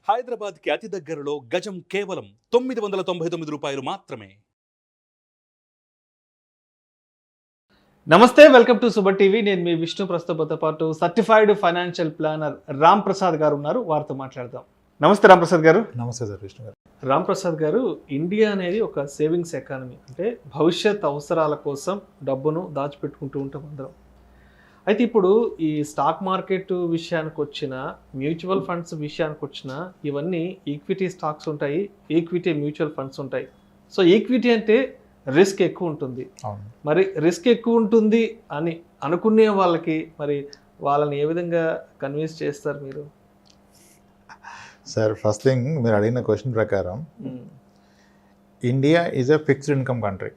హైదరాబాద్కి అతి దగ్గరలో గజం కేవలం 999 రూపాయలు మాత్రమే. నమస్తే, వెల్కమ్ టు సుబర్ టీవీ. నేను మీ విష్ణు. ప్రస్తుతంతో పాటు certified financial planner Ram Prasad గారు ఉన్నారు. వారితో మాట్లాడదాం. నమస్తే రామ్ ప్రసాద్ గారు. నమస్తే సార్ విష్ణు గారు. రామ్ ప్రసాద్ గారు, ఇండియా అనేది ఒక సేవింగ్స్ ఎకానమీ. అంటే భవిష్యత్ అవసరాల కోసం డబ్బును దాచిపెట్టుకుంటూ ఉంటాం అందరం. అయితే ఇప్పుడు ఈ స్టాక్ మార్కెట్ విషయానికి వచ్చిన, మ్యూచువల్ ఫండ్స్ విషయానికి వచ్చిన, ఇవన్నీ ఈక్విటీ స్టాక్స్ ఉంటాయి, ఈక్విటీ మ్యూచువల్ ఫండ్స్ ఉంటాయి. సో ఈక్విటీ అంటే రిస్క్ ఎక్కువ ఉంటుంది. మరి రిస్క్ ఎక్కువ ఉంటుంది అని అనుకునే వాళ్ళకి మరి వాళ్ళని ఏ విధంగా కన్విన్స్ చేస్తారు మీరు? సార్, ఫస్ట్ థింగ్ మీరు అడిగిన క్వశ్చన్ ప్రకారం India is a fixed income country.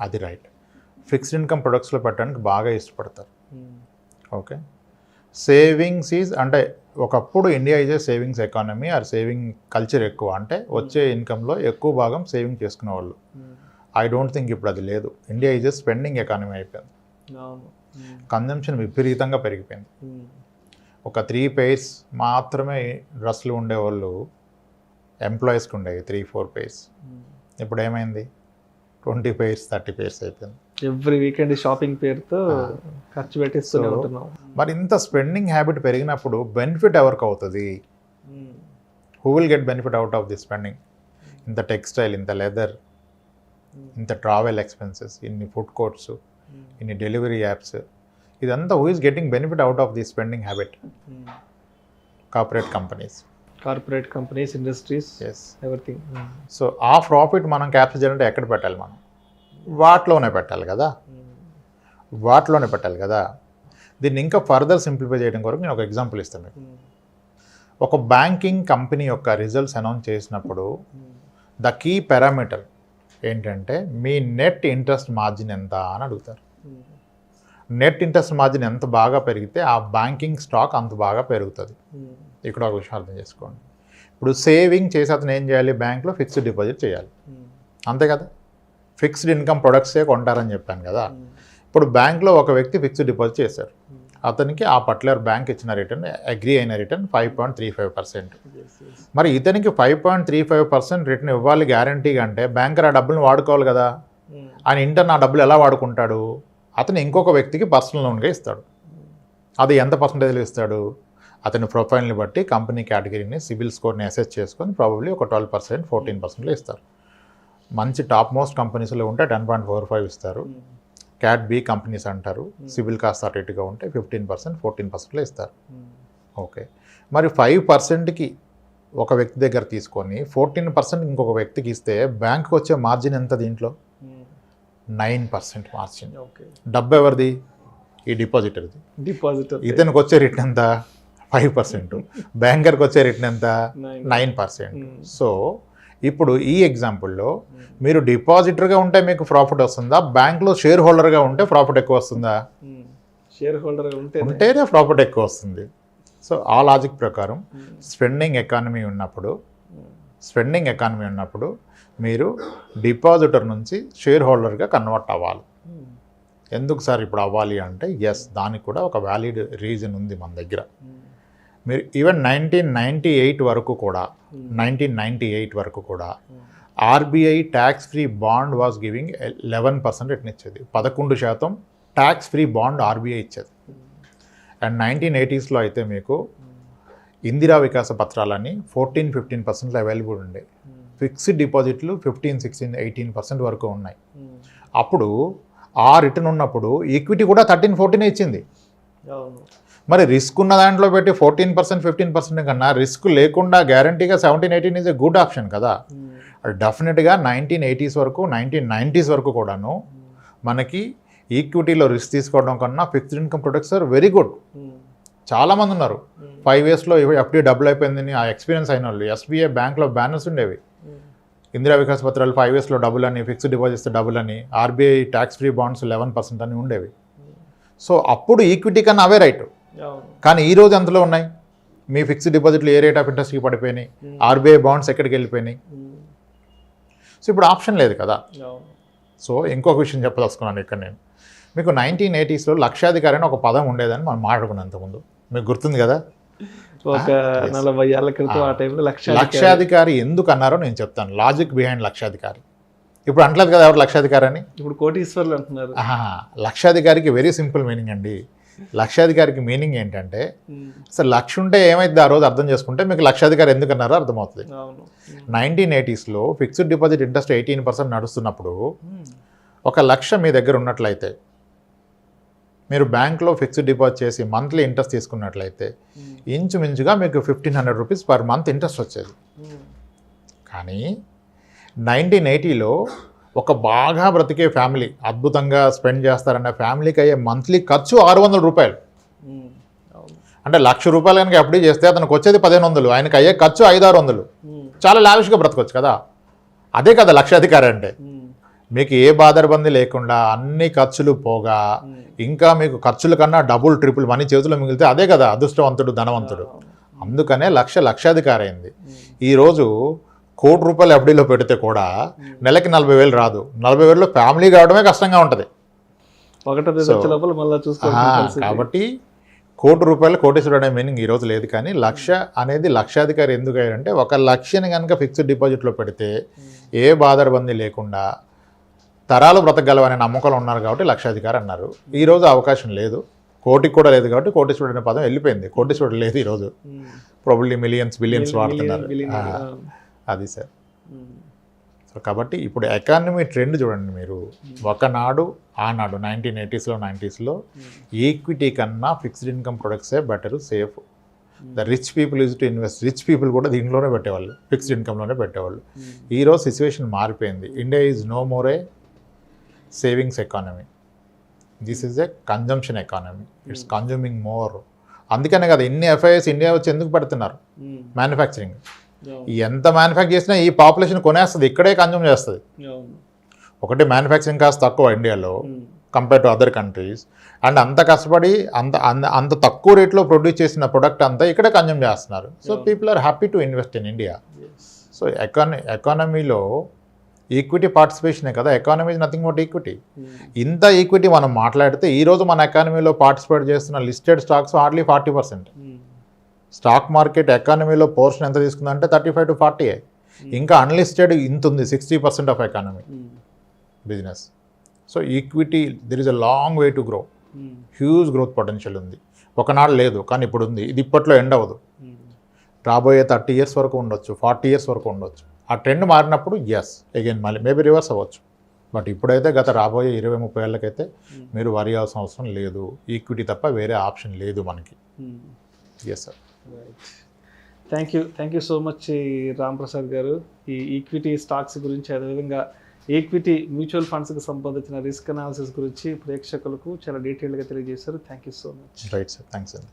అది రైట్. ఫిక్స్డ్ ఇన్కమ్ ప్రొడక్ట్స్లో పెట్టడానికి బాగా ఇష్టపడతారు. ఓకే, సేవింగ్స్ ఈజ్ అంటే ఒకప్పుడు India is a savings economy are saving culture ఎక్కువ. అంటే వచ్చే ఇన్కంలో ఎక్కువ భాగం సేవింగ్ చేసుకునేవాళ్ళు. ఐ డోంట్ థింక్ ఇప్పుడు అది లేదు. India is a spending economy అయిపోయింది. కన్జంప్షన్ విపరీతంగా పెరిగిపోయింది. ఒక 3 pairs మాత్రమే డ్రెస్సులు ఉండేవాళ్ళు ఎంప్లాయీస్కి ఉండేవి, 3-4 pairs. ఇప్పుడు ఏమైంది? 20 pairs 30 pairs అయిపోయింది. ఎవ్రీ వీకెండ్ షాపింగ్ పేరుతో ఖర్చు పెట్టేస్తూనే ఉంటున్నాం. మరి ఇంత స్పెండింగ్ హ్యాబిట్ పెరిగినప్పుడు బెనిఫిట్ ఎవరికి అవుతుంది? Who will get benefit out of the spending? ఇంత టెక్స్టైల్, ఇంత లెదర్, ఇంత ట్రావెల్ ఎక్స్పెన్సెస్, ఇన్ని ఫుడ్ కోర్ట్స్, ఇన్ని డెలివరీ యాప్స్, ఇదంతా who is getting benefit out of the spending habit? Corporate companies, industries, everything. So ఆ profit మనం capture చేయాలంటే ఎక్కడ పెట్టాలి? మనం వాటిలోనే పెట్టాలి కదా. దీన్ని ఇంకా ఫర్దర్ సింప్లిఫై చేయడం కొరకు నేను ఒక ఎగ్జాంపుల్ ఇస్తాను మీకు. ఒక బ్యాంకింగ్ కంపెనీ యొక్క రిజల్ట్స్ అనౌన్స్ చేసినప్పుడు ద కీ పారామీటర్ ఏంటంటే మీ నెట్ ఇంట్రెస్ట్ మార్జిన్ ఎంత అని అడుగుతారు. నెట్ ఇంట్రెస్ట్ మార్జిన్ ఎంత బాగా పెరిగితే ఆ బ్యాంకింగ్ స్టాక్ అంత బాగా పెరుగుతుంది. ఇక్కడ ఒక విషయం అర్థం చేసుకోండి. ఇప్పుడు సేవింగ్ చేసి అతను ఏం చేయాలి? బ్యాంక్లో ఫిక్స్డ్ డిపాజిట్ చేయాలి, అంతే కదా. ఫిక్స్డ్ ఇన్కమ్ ప్రొడక్ట్సే కొంటారని చెప్పాను కదా. ఇప్పుడు బ్యాంక్లో ఒక వ్యక్తి ఫిక్స్డ్ డిపాజిట్ చేశారు. అతనికి ఆ పర్టికులర్ బ్యాంక్ ఇచ్చిన రిటర్న్, అగ్రీ అయిన రిటర్న్ 5.35%. మరి ఇతనికి 5.35% రిటర్న్ ఇవ్వాలి గ్యారంటీగా అంటే బ్యాంకర్ ఆ డబ్బులను వాడుకోవాలి కదా. ఆయన ఇంటర్ ఆ డబ్బులు ఎలా వాడుకుంటాడు? అతను ఇంకొక వ్యక్తికి పర్సనల్ లోన్గా ఇస్తాడు. అది ఎంత పర్సంటేజ్లో ఇస్తాడు? అతని ప్రొఫైల్ని బట్టి కంపెనీ కేటగిరీని, సిబిల్ స్కోర్ని అసెస్ చేసుకొని ప్రాబబ్లీ ఒక 12%, 14%లో ఇస్తారు. మంచి టాప్ మోస్ట్ కంపెనీస్లో ఉంటే 10.45 ఇస్తారు. క్యాట్ బి కంపెనీస్ అంటారు, సిబిల్ కాస్త అటు ఇటుగా ఉంటే 15%, 14%లో ఇస్తారు. ఓకే, మరి 5%కి ఒక వ్యక్తి దగ్గర తీసుకొని 14% ఇంకొక వ్యక్తికి ఇస్తే బ్యాంక్కి వచ్చే మార్జిన్ ఎంత? దీంట్లో 9% మార్జిన్. డబ్బు ఎవరిది? ఈ డిపాజిటర్ది. ఇతనికి వచ్చే రిటర్న్ ఎంత? 5%. బ్యాంకర్కి వచ్చే రిటర్న్ ఎంత? 9%. సో ఇప్పుడు ఈ ఎగ్జాంపుల్లో మీరు డిపాజిటర్గా ఉంటే మీకు ప్రాఫిట్ వస్తుందా? బ్యాంక్లో షేర్ హోల్డర్గా ఉంటే ప్రాఫిట్ ఎక్కువ వస్తుందా? షేర్ హోల్డర్గా ఉంటేనే ప్రాఫిట్ ఎక్కువ వస్తుంది. సో ఆ లాజిక్ ప్రకారం స్పెండింగ్ ఎకానమీ ఉన్నప్పుడు మీరు డిపాజిటర్ నుంచి షేర్ హోల్డర్గా కన్వర్ట్ అవ్వాలి. ఎందుకు సార్ ఇప్పుడు అవ్వాలి అంటే, ఎస్, దానికి కూడా ఒక వ్యాలిడ్ రీజన్ ఉంది మన దగ్గర. మీరు ఈవెన్ 1998 వరకు కూడా RBI tax free bond was giving 11% return ఇచ్చేది. 11% ట్యాక్స్ ఫ్రీ బాండ్ ఆర్బీఐ ఇచ్చేది. అండ్ 1980స్లో అయితే మీకు ఇందిరా వికాస పత్రాలని 14-15%లో అవైలబుల్ ఉండే. ఫిక్స్డ్ డిపాజిట్లు 15, 16, 18% వరకు ఉన్నాయి. అప్పుడు ఆ రిటర్న్ ఉన్నప్పుడు ఈక్విటీ కూడా 13-14 ఇచ్చింది. మరి రిస్క్ ఉన్న దాంట్లో పెట్టి 14%, 15% కన్నా రిస్క్ లేకుండా గ్యారంటీగా 17-18 ఈజ్ ఎ గుడ్ ఆప్షన్ కదా. డెఫినెట్గా 1980s వరకు, 1990s వరకు కూడాను మనకి ఈక్విటీలో రిస్క్ తీసుకోవడం కన్నా fixed income products are very good. చాలామంది ఉన్నారు 5 yearsలో ఎఫ్డీ డబుల్ అయిపోయిందని ఆ ఎక్స్పీరియన్స్ అయిన వాళ్ళు. ఎస్బీఐ బ్యాంక్లో బ్యానర్స్ ఉండేవి, ఇందిరా వికాస్ పత్రాలు 5 yearsలో డబుల్ అని, ఫిక్స్డ్ డిపాజిట్స్ డబుల్ అని, ఆర్బీఐ ట్యాక్స్ ఫ్రీ బాండ్స్ 11% అని ఉండేవి. సో అప్పుడు ఈక్విటీ కన్నా అవే రైట్. కానీ ఈరోజు ఎంతలో ఉన్నాయి? మీ ఫిక్స్డ్ డిపాజిట్లు ఏ రేట్ ఆఫ్ ఇంట్రెస్ట్కి పడిపోయినాయి, ఆర్బీఐ బాండ్స్ ఎక్కడికి వెళ్ళిపోయినాయి. సో ఇప్పుడు ఆప్షన్ లేదు కదా. సో ఇంకొక విషయం చెప్పదలుచుకున్నాను ఇక్కడ నేను. మీకు 1980స్లో లక్షాధికారి అని ఒక పదం ఉండేదని మనం మాట్లాడుకున్నాం ఇంతకుముందు, మీకు గుర్తుంది కదా. ఒక 40 ఏళ్ల క్రితం ఆ టైంలో లక్షాధికారి ఎందుకు అన్నారో నేను చెప్తాను. లాజిక్ బిహైండ్ లక్షాధికారి. ఇప్పుడు అంటలేదు కదా ఎవరు లక్షాధికారి అని, ఇప్పుడు కోటీశ్వర్లు అంటున్నారు. లక్షాధికారికి వెరీ సింపుల్ మీనింగ్ అండి. లక్షాధికారికి మీనింగ్ ఏంటంటే అసలు లక్ష ఉంటే ఏమైంది ఆ రోజు అర్థం చేసుకుంటే మీకు లక్షాధికారి ఎందుకు అన్నారో అర్థమవుతుంది. 1980s ఫిక్స్డ్ డిపాజిట్ ఇంట్రెస్ట్ 18% నడుస్తున్నప్పుడు 1 లక్ష మీ దగ్గర ఉన్నట్లయితే మీరు బ్యాంక్లో ఫిక్స్డ్ డిపాజిట్ చేసి మంత్లీ ఇంట్రెస్ట్ తీసుకున్నట్లయితే ఇంచుమించుగా మీకు 1500 రూపీస్ పర్ మంత్ ఇంట్రెస్ట్ వచ్చేది. కానీ 1980లో ఒక బాగా బ్రతికే ఫ్యామిలీ, అద్భుతంగా స్పెండ్ చేస్తారన్న ఫ్యామిలీకి అయ్యే మంత్లీ ఖర్చు 600 రూపాయలు. అంటే ₹1,00,000 కనుక ఎఫ్డీ చేస్తే అతనికి వచ్చేది 1500, ఆయనకి అయ్యే ఖర్చు 500-600. చాలా లావిష్గా బ్రతకొచ్చు కదా. అదే కదా లక్షాధికారి అంటే. మీకు ఏ బాధరబంది లేకుండా అన్ని ఖర్చులు పోగా ఇంకా మీకు ఖర్చుల కన్నా డబుల్ ట్రిపుల్ మనీ చేతిలో మిగిలితే అదే కదా అదృష్టవంతుడు, ధనవంతుడు. అందుకనే లక్షాధికారి అయింది. ఈరోజు ₹1,00,00,000 ఎఫ్డీలో పెడితే కూడా నెలకి 40,000 రాదు. 40,000లో ఫ్యామిలీ కావడమే కష్టంగా ఉంటుంది. కాబట్టి ₹1,00,00,000 కోటీశ్వరుడు అనే మీనింగ్ ఈరోజు లేదు. కానీ లక్ష అనేది లక్షాధికారి ఎందుకు అయ్యారంటే 1 లక్షని కనుక ఫిక్స్డ్ డిపాజిట్లో పెడితే ఏ బాధరబంది లేకుండా తరాలు బ్రతకగలవనే నమ్మకంలో ఉన్నారు కాబట్టి లక్షాధికారి అన్నారు. ఈరోజు అవకాశం లేదు, కోటికి కూడా లేదు కాబట్టి కోటీశ్వరుడు అనే పదం వెళ్ళిపోయింది. కోటీశ్వరుడు లేదు ఈరోజు, ప్రాబబ్లీ మిలియన్స్ బిలియన్స్ వాడుతున్నారు. అది సార్. సో కాబట్టి ఇప్పుడు ఎకానమీ ట్రెండ్ చూడండి మీరు. ఒకనాడు ఆనాడు 1980s 90sలో ఈక్విటీ కన్నా ఫిక్స్డ్ ఇన్కమ్ ప్రొడక్ట్సే better, safe. The rich people use to invest. Rich people కూడా దీంట్లోనే పెట్టేవాళ్ళు, ఫిక్స్డ్ ఇన్కమ్లోనే పెట్టేవాళ్ళు. ఈరోజు సిచ్యువేషన్ మారిపోయింది. India is no more a savings economy. This is a consumption economy. It's consuming more. అందుకనే కదా ఇన్ని ఎఫ్ఐఎస్ ఇండియా వచ్చి ఎందుకు పెడుతున్నారు? మ్యానుఫ్యాక్చరింగ్. ఎంత మ్యానుఫ్యాక్చర్ చేసినా ఈ పాపులేషన్ కొనేస్తుంది, ఇక్కడే కన్జ్యూమ్ చేస్తుంది. ఒకటి మ్యానుఫ్యాక్చరింగ్ కాస్ట్ తక్కువ ఇండియాలో compare to other countries. And అంత కష్టపడి అంత తక్కువ రేట్లో ప్రొడ్యూస్ చేసిన ప్రొడక్ట్ అంతా ఇక్కడే కన్జ్యూమ్ చేస్తున్నారు. So people are happy to invest in India. So ఎకానమీలో ఈక్విటీ పార్టిసిపేషనే కదా. Economy is nothing but equity. ఇంత ఈక్విటీ మనం మాట్లాడితే ఈరోజు మన ఎకానమీలో పార్టిసిపేట్ చేస్తున్న listed stocks hardly 40%. Stock market ఎకానమీలో పోర్షన్ ఎంత తీసుకుందంటే 35 to 40. ఇంకా అన్లిస్టెడ్ ఇంత ఉంది, 60% of economy business. So equity there is a long way to grow. Huge growth potential ఉంది. ఒకనాడు లేదు కానీ ఇప్పుడు ఉంది. ఇది ఇప్పట్లో ఎండ్ అవ్వదు. రాబోయే 30 years వరకు ఉండొచ్చు, 40 years వరకు ఉండొచ్చు. ఆ ట్రెండ్ మారినప్పుడు అగైన్ మళ్ళీ మేబీ రివర్స్ అవ్వచ్చు. బట్ ఇప్పుడైతే రాబోయే 20-30 ఏళ్ళకైతే మీరు వరి అవసరం అవసరం లేదు. ఈక్విటీ తప్ప వేరే ఆప్షన్ లేదు మనకి. Yes sir. Thank you so much Ram Prasad garu. ఈ ఈక్విటీ స్టాక్స్ గురించి, అదేవిధంగా ఈక్విటీ మ్యూచువల్ ఫండ్స్కి సంబంధించిన రిస్క్ అనాలిసిస్ గురించి ప్రేక్షకులకు చాలా డీటెయిల్గా తెలియజేశారు. Thank you so much. Right sir. Thanks అండి.